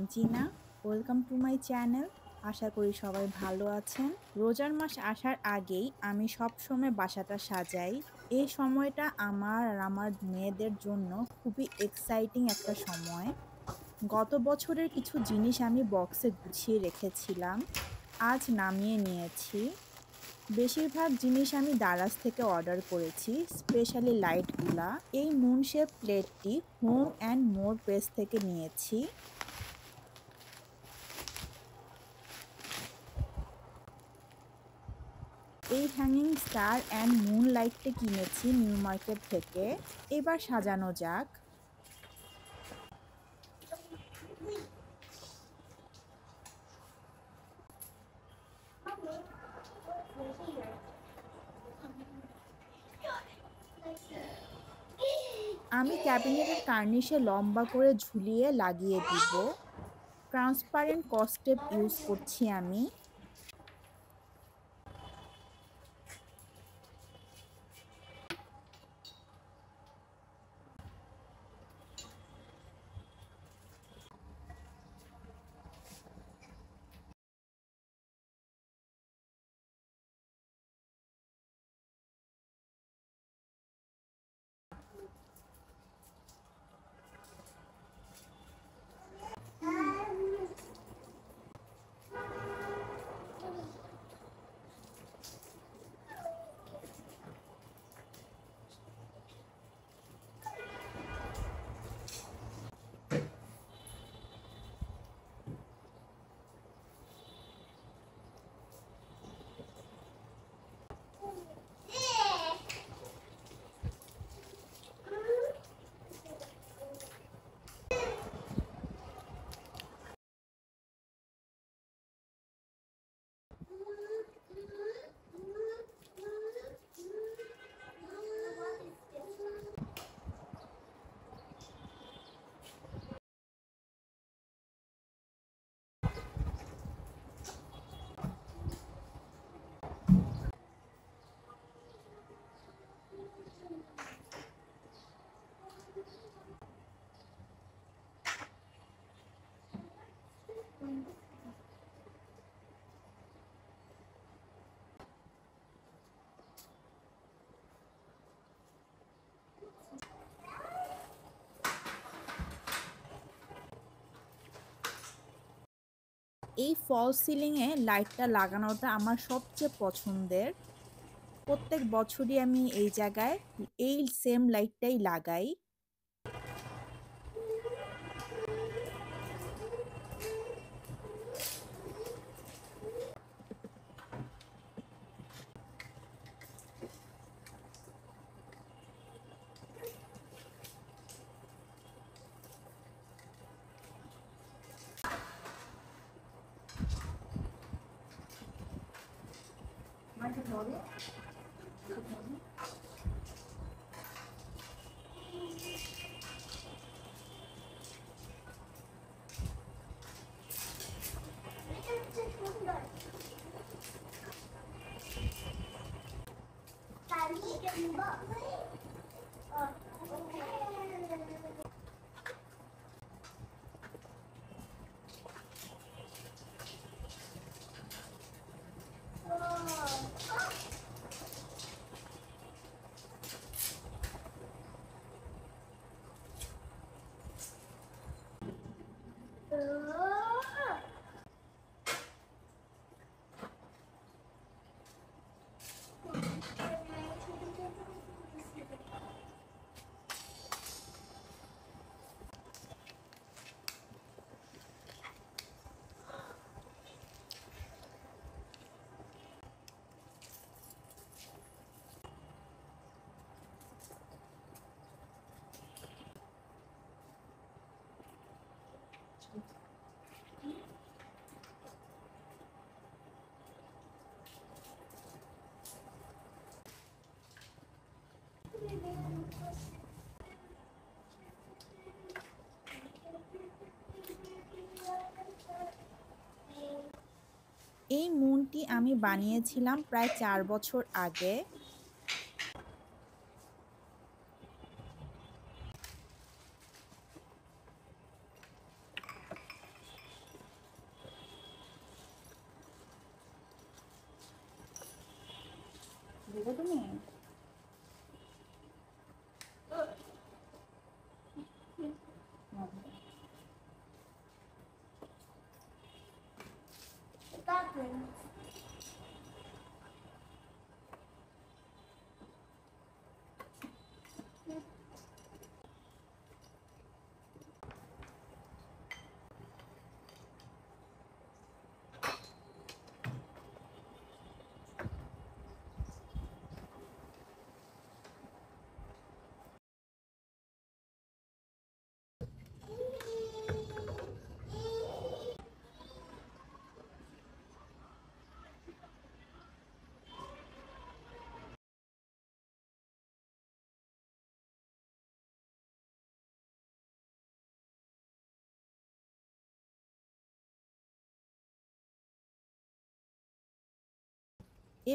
Tanzina. Welcome to my channel. আশা করি সবাই ভালো আছেন। রোজার মাস আসার আগেই আমি সবসময় বাসাটা সাজাই। এই সময়টা আমার আর আমার মেয়েদের জন্য খুবই এক্সাইটিং একটা সময়। গত বছরের কিছু জিনিস আমি বক্সে গুছিয়ে রেখেছিলাম, আজ নামিয়ে নিয়েছি। বেশিরভাগ জিনিস আমি দারাজ থেকে অর্ডার করেছি, স্পেশালি লাইটগুলা। এই মুন শেপ প্লেটটি হোম অ্যান্ড মোর পেজ থেকে নিয়েছি। এই হ্যাঙ্গিং স্টার অ্যান্ড মুন লাইটটা কিনেছি নিউ মার্কেট থেকে। এবার সাজানো যাক। আমি ক্যাবিনেটের কার্নিশে লম্বা করে ঝুলিয়ে লাগিয়ে দিব। ট্রান্সপারেন্ট কস্টেপ ইউজ করছি আমি। এই ফল সিলিংয়ে লাইটটা লাগানোটা আমার সবচেয়ে পছন্দের। প্রত্যেক বছরই আমি এই জায়গায় এই সেম লাইটটাই লাগাই। এই মুনটি আমি বানিয়েছিলাম প্রায় 4 বছর আগে। দিবে তুমি?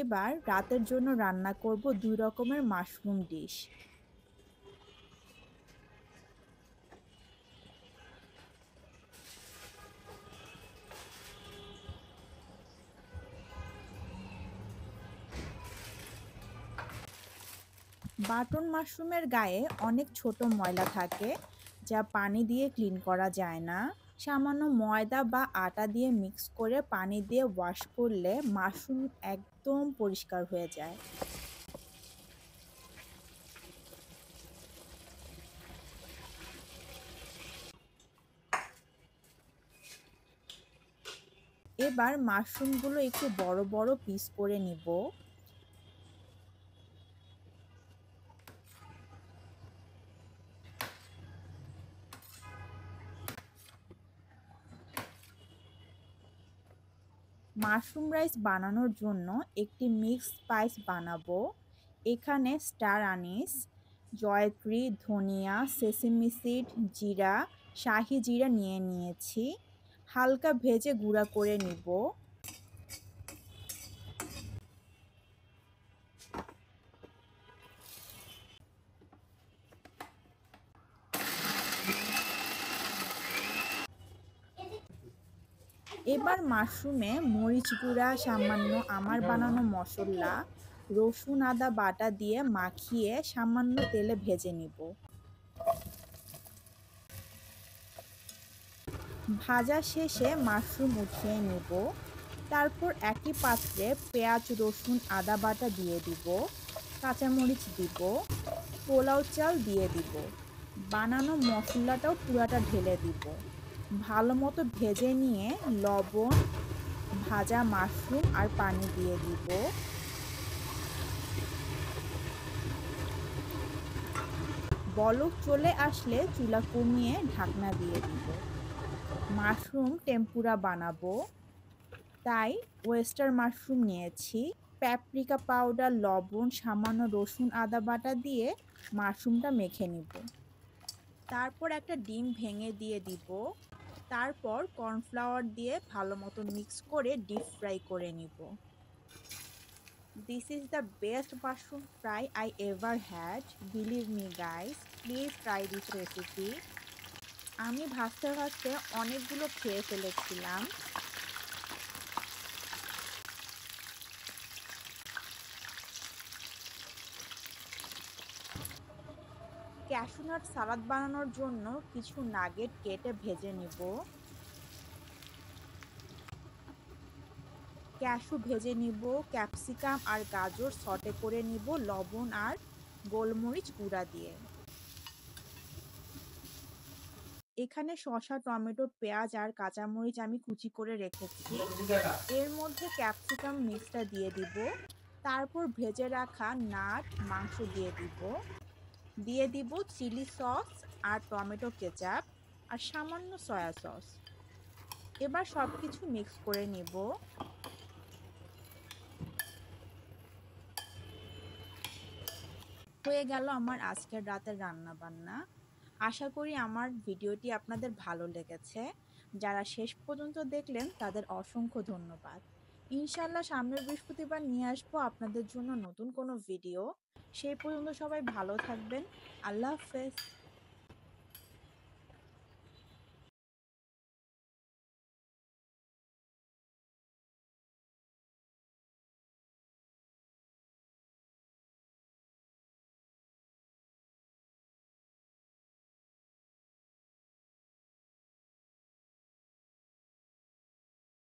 এবার রাতের জন্য রান্না করব ২ রকমের মাশরুম ডিশ। বাটন মাশরুমের গায়ে অনেক ছোট ময়লা থাকে যা পানি দিয়ে ক্লিন করা যায় না। সামান্য ময়দা বা আটা দিয়ে মিক্স করে পানি দিয়ে ওয়াশ করলে মাশরুম একদম পরিষ্কার হয়ে যায়। এবার মাশরুমগুলো একটু বড় বড় পিস করে নিব। মাশরুম রাইস বানানোর জন্য একটি মিক্সড স্পাইস বানাবো। এখানে স্টার আনিস, জয়ত্রী, ধনিয়া, সেসেমি সিড, জিরা, শাহি জিরা নিয়ে নিয়েছি। হালকা ভেজে গুঁড়া করে নিব। এবার মাশরুমে মরিচ গুঁড়া, সামান্য আমার বানানো মশলা, রসুন আদা বাটা দিয়ে মাখিয়ে সামান্য তেলে ভেজে নিব। ভাজা শেষে মাশরুম উঠিয়ে নিব। তারপর একই পাত্রে পেঁয়াজ, রসুন, আদা বাটা দিয়ে দিব, কাঁচামরিচ দিব, পোলাও চাল দিয়ে দিব, বানানো মশলাটাও পুরাটা ঢেলে দিব। ভালো মতো ভেজে নিয়ে লবণ, ভাজা মাশরুম আর পানি দিয়ে দিব। বলক চলে আসলে চুলা কমিয়ে ঢাকনা দিয়ে দিব। মাশরুম টেম্পুরা বানাবো, তাই ওয়েস্টার মাশরুম নিয়েছি। প্যাপরিকা পাউডার, লবণ, সামান্য রসুন আদা বাটা দিয়ে মাশরুমটা মেখে নিব। তারপর একটা ডিম ভেঙে দিয়ে দিব। তারপর কর্নফ্লাওয়ার দিয়ে ভালো মতো মিক্স করে ডিপ ফ্রাই করে নিব। This is the best mushroom fry I ever had. Believe me guys, please try this recipe. আমি ভাজতে ভাজতে অনেকগুলো খেয়ে ফেলেছিলাম। ক্যাশু নাট সালাদ বানানোর জন্য কিছু নাগেট কেটে ভেজে নিব। ক্যাশু ভেজে নিব, ক্যাপসিকাম আর গাজর সটে করে নিব লবণ আর গোলমরিচ গুঁড়া দিয়ে। এখানে শসা, টমেটো, পেঁয়াজ আর কাঁচামরিচ আমি কুচি করে রেখেছি। এর মধ্যে ক্যাপসিকাম মিক্সটা দিয়ে দিব। তারপর ভেজে রাখা নাট মাংস দিয়ে দিব। দিয়ে দিব চিলি সস আর টমেটো কেচাপ আর সামান্য সয়া সস। এবার সবকিছু মিক্স করে নিব। হয়ে গেল আমার আজকের রাতের রান্না বান্না। আশা করি আমার ভিডিওটি আপনাদের ভালো লেগেছে। যারা শেষ পর্যন্ত দেখলেন তাদের অসংখ্য ধন্যবাদ। ইনশাল্লাহ সামনের বৃহস্পতিবার নিয়ে আসবো আপনাদের জন্য নতুন কোনো ভিডিও। সেই পর্যন্ত সবাই ভালো থাকবেন। আল্লাহ হাফেজ।